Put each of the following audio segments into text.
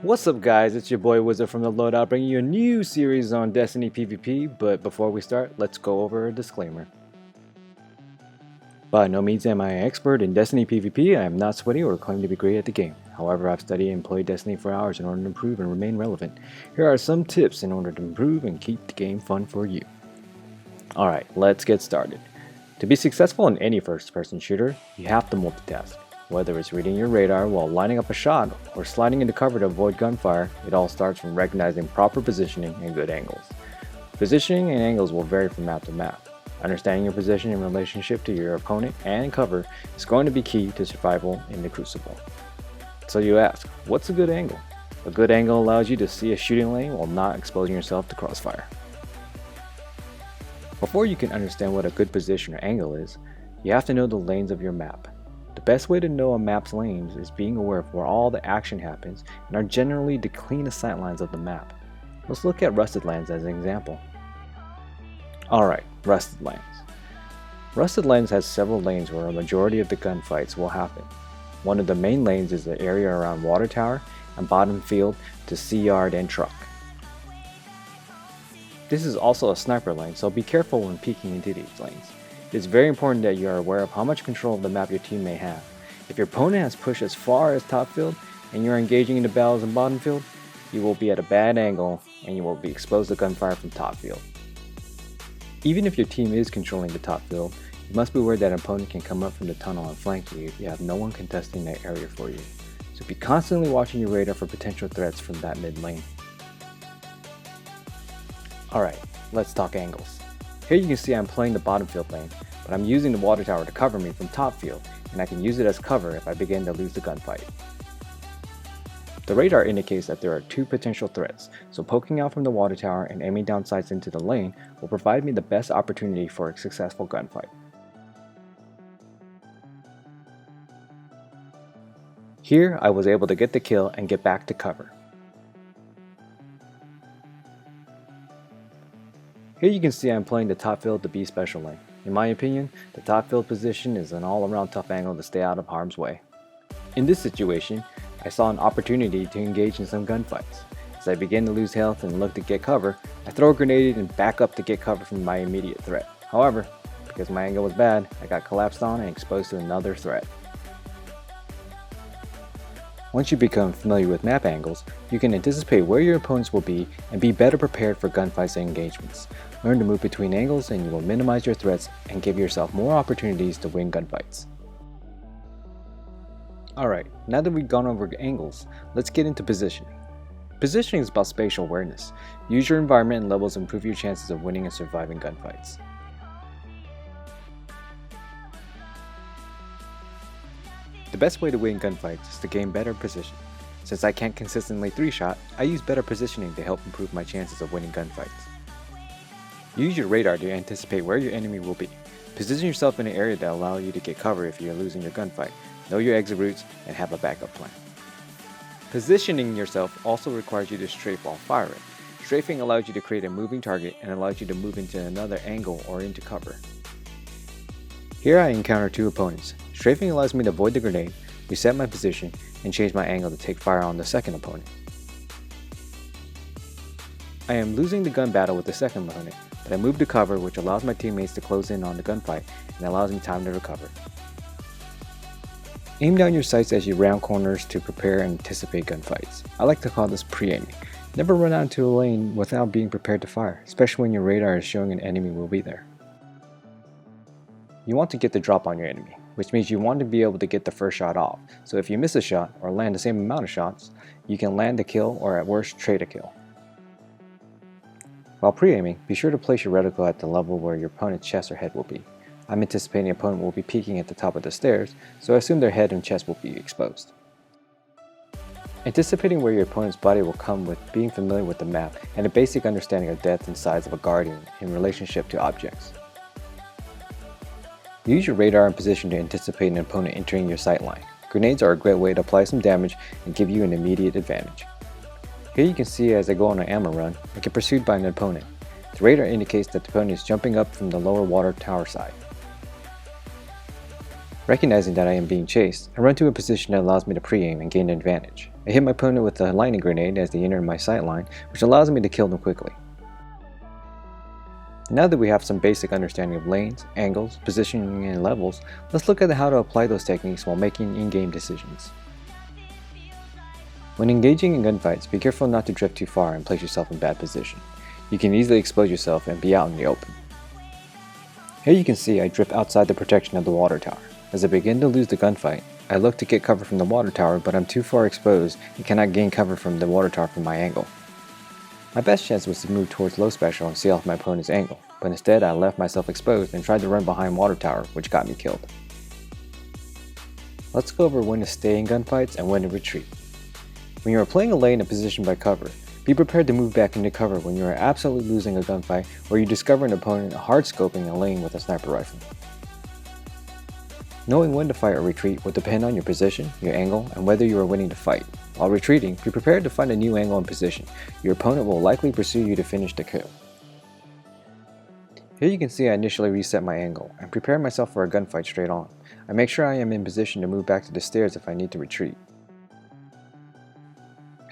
What's up guys, it's your boy Wizard from the Loadout bringing you a new series on Destiny PvP, but before we start, let's go over a disclaimer. By no means am I an expert in Destiny PvP. I am not sweaty or claim to be great at the game. However, I've studied and played Destiny for hours in order to improve and remain relevant. Here are some tips in order to improve and keep the game fun for you. Alright, let's get started. To be successful in any first-person shooter, you have to multitask. Whether it's reading your radar while lining up a shot or sliding into cover to avoid gunfire, it all starts from recognizing proper positioning and good angles. Positioning and angles will vary from map to map. Understanding your position in relationship to your opponent and cover is going to be key to survival in the Crucible. So you ask, what's a good angle? A good angle allows you to see a shooting lane while not exposing yourself to crossfire. Before you can understand what a good position or angle is, you have to know the lanes of your map. The best way to know a map's lanes is being aware of where all the action happens and are generally the cleanest sightlines of the map. Let's look at Rusted Lands as an example. Alright, Rusted Lands. Rusted Lands has several lanes where a majority of the gunfights will happen. One of the main lanes is the area around Water Tower and bottom field to Sea Yard and Truck. This is also a sniper lane, so be careful when peeking into these lanes. It is very important that you are aware of how much control of the map your team may have. If your opponent has pushed as far as top field and you are engaging in the battles in bottom field, you will be at a bad angle and you will be exposed to gunfire from top field. Even if your team is controlling the top field, you must be aware that an opponent can come up from the tunnel and flank you if you have no one contesting that area for you. So be constantly watching your radar for potential threats from that mid lane. Alright, let's talk angles. Here you can see I'm playing the bottom field lane, but I'm using the water tower to cover me from top field, and I can use it as cover if I begin to lose the gunfight. The radar indicates that there are two potential threats, so poking out from the water tower and aiming down sights into the lane will provide me the best opportunity for a successful gunfight. Here I was able to get the kill and get back to cover. Here you can see I'm playing the top field to B special lane. In my opinion, the top field position is an all-around tough angle to stay out of harm's way. In this situation, I saw an opportunity to engage in some gunfights. As I begin to lose health and look to get cover, I throw a grenade and back up to get cover from my immediate threat. However, because my angle was bad, I got collapsed on and exposed to another threat. Once you become familiar with map angles, you can anticipate where your opponents will be and be better prepared for gunfights and engagements. Learn to move between angles and you will minimize your threats and give yourself more opportunities to win gunfights. Alright, now that we've gone over angles, let's get into positioning. Positioning is about spatial awareness. Use your environment and levels to improve your chances of winning and surviving gunfights. The best way to win gunfights is to gain better position. Since I can't consistently 3-shot, I use better positioning to help improve my chances of winning gunfights. Use your radar to anticipate where your enemy will be. Position yourself in an area that allows you to get cover if you are losing your gunfight. Know your exit routes and have a backup plan. Positioning yourself also requires you to strafe while firing. Strafing allows you to create a moving target and allows you to move into another angle or into cover. Here I encounter two opponents. Strafing allows me to avoid the grenade, reset my position, and change my angle to take fire on the second opponent. I am losing the gun battle with the second opponent, but I move to cover, which allows my teammates to close in on the gunfight and allows me time to recover. Aim down your sights as you round corners to prepare and anticipate gunfights. I like to call this pre-aiming. Never run out into a lane without being prepared to fire, especially when your radar is showing an enemy will be there. You want to get the drop on your enemy, which means you want to be able to get the first shot off, so if you miss a shot or land the same amount of shots, you can land the kill or at worst trade a kill. While pre-aiming, be sure to place your reticle at the level where your opponent's chest or head will be. I'm anticipating the opponent will be peeking at the top of the stairs, so I assume their head and chest will be exposed. Anticipating where your opponent's body will come with being familiar with the map and a basic understanding of depth and size of a guardian in relationship to objects. Use your radar and position to anticipate an opponent entering your sight line. Grenades are a great way to apply some damage and give you an immediate advantage. Here you can see as I go on an ammo run, I get pursued by an opponent. The radar indicates that the opponent is jumping up from the lower water tower side. Recognizing that I am being chased, I run to a position that allows me to pre-aim and gain an advantage. I hit my opponent with a lightning grenade as they enter my sight line, which allows me to kill them quickly. Now that we have some basic understanding of lanes, angles, positioning, and levels, let's look at how to apply those techniques while making in-game decisions. When engaging in gunfights, be careful not to drift too far and place yourself in bad position. You can easily expose yourself and be out in the open. Here you can see I drift outside the protection of the water tower. As I begin to lose the gunfight, I look to get cover from the water tower, but I'm too far exposed and cannot gain cover from the water tower from my angle. My best chance was to move towards low special and see off my opponent's angle, but instead I left myself exposed and tried to run behind water tower, which got me killed. Let's go over when to stay in gunfights and when to retreat. When you are playing a lane and positioned by cover, be prepared to move back into cover when you are absolutely losing a gunfight or you discover an opponent hard scoping a lane with a sniper rifle. Knowing when to fight or retreat will depend on your position, your angle, and whether you are winning the fight. While retreating, be prepared to find a new angle and position. Your opponent will likely pursue you to finish the kill. Here you can see I initially reset my angle and prepare myself for a gunfight straight on. I make sure I am in position to move back to the stairs if I need to retreat.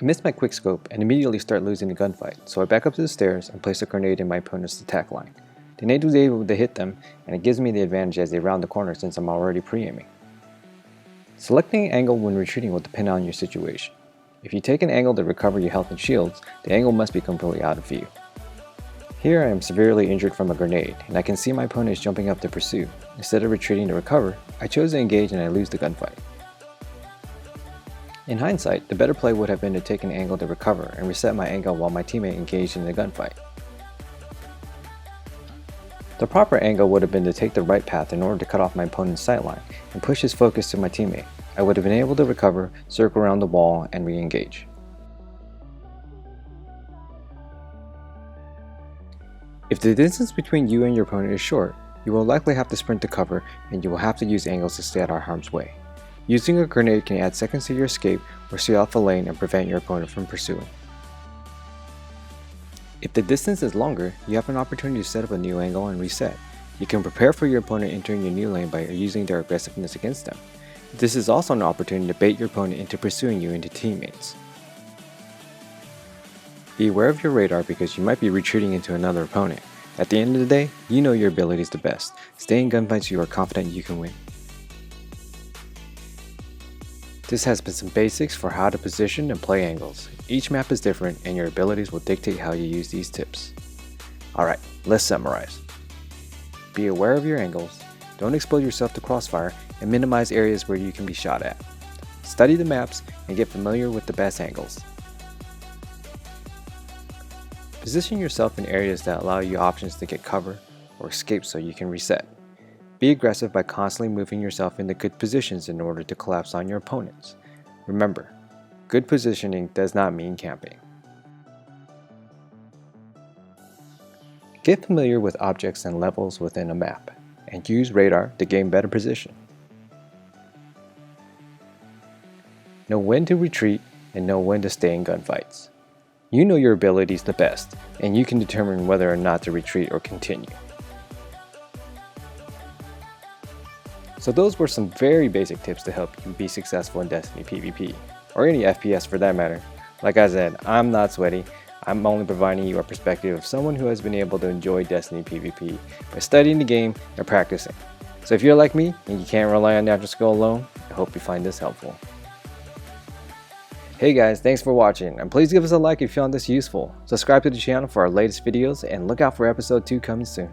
I miss my quick scope and immediately start losing the gunfight, so I back up to the stairs and place a grenade in my opponent's attack line. The grenade was able to hit them, and it gives me the advantage as they round the corner since I'm already pre-aiming. Selecting an angle when retreating will depend on your situation. If you take an angle to recover your health and shields, the angle must be completely out of view. Here I am severely injured from a grenade, and I can see my opponent is jumping up to pursue. Instead of retreating to recover, I chose to engage and I lose the gunfight. In hindsight, the better play would have been to take an angle to recover and reset my angle while my teammate engaged in the gunfight. The proper angle would have been to take the right path in order to cut off my opponent's sightline and push his focus to my teammate. I would have been able to recover, circle around the wall, and re-engage. If the distance between you and your opponent is short, you will likely have to sprint to cover and you will have to use angles to stay out of harm's way. Using a grenade can add seconds to your escape or see off a lane and prevent your opponent from pursuing. If the distance is longer, you have an opportunity to set up a new angle and reset. You can prepare for your opponent entering your new lane by using their aggressiveness against them. This is also an opportunity to bait your opponent into pursuing you into teammates. Be aware of your radar because you might be retreating into another opponent. At the end of the day, you know your ability is the best. Stay in gunfights you are confident you can win. This has been some basics for how to position and play angles. Each map is different and your abilities will dictate how you use these tips. Alright, let's summarize. Be aware of your angles, don't expose yourself to crossfire, and minimize areas where you can be shot at. Study the maps and get familiar with the best angles. Position yourself in areas that allow you options to get cover or escape so you can reset. Be aggressive by constantly moving yourself into good positions in order to collapse on your opponents. Remember, good positioning does not mean camping. Get familiar with objects and levels within a map, and use radar to gain better position. Know when to retreat and know when to stay in gunfights. You know your abilities the best, and you can determine whether or not to retreat or continue. So those were some very basic tips to help you be successful in Destiny PvP, or any FPS for that matter. Like I said, I'm not sweaty. I'm only providing you a perspective of someone who has been able to enjoy Destiny PvP by studying the game and practicing. So if you're like me and you can't rely on natural skill alone, I hope you find this helpful. Hey guys, thanks for watching, and please give us a like if you found this useful. Subscribe to the channel for our latest videos, and look out for episode 2 coming soon.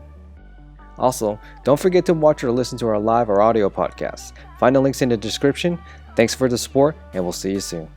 Also, don't forget to watch or listen to our live or audio podcasts. Find the links in the description. Thanks for the support, and we'll see you soon.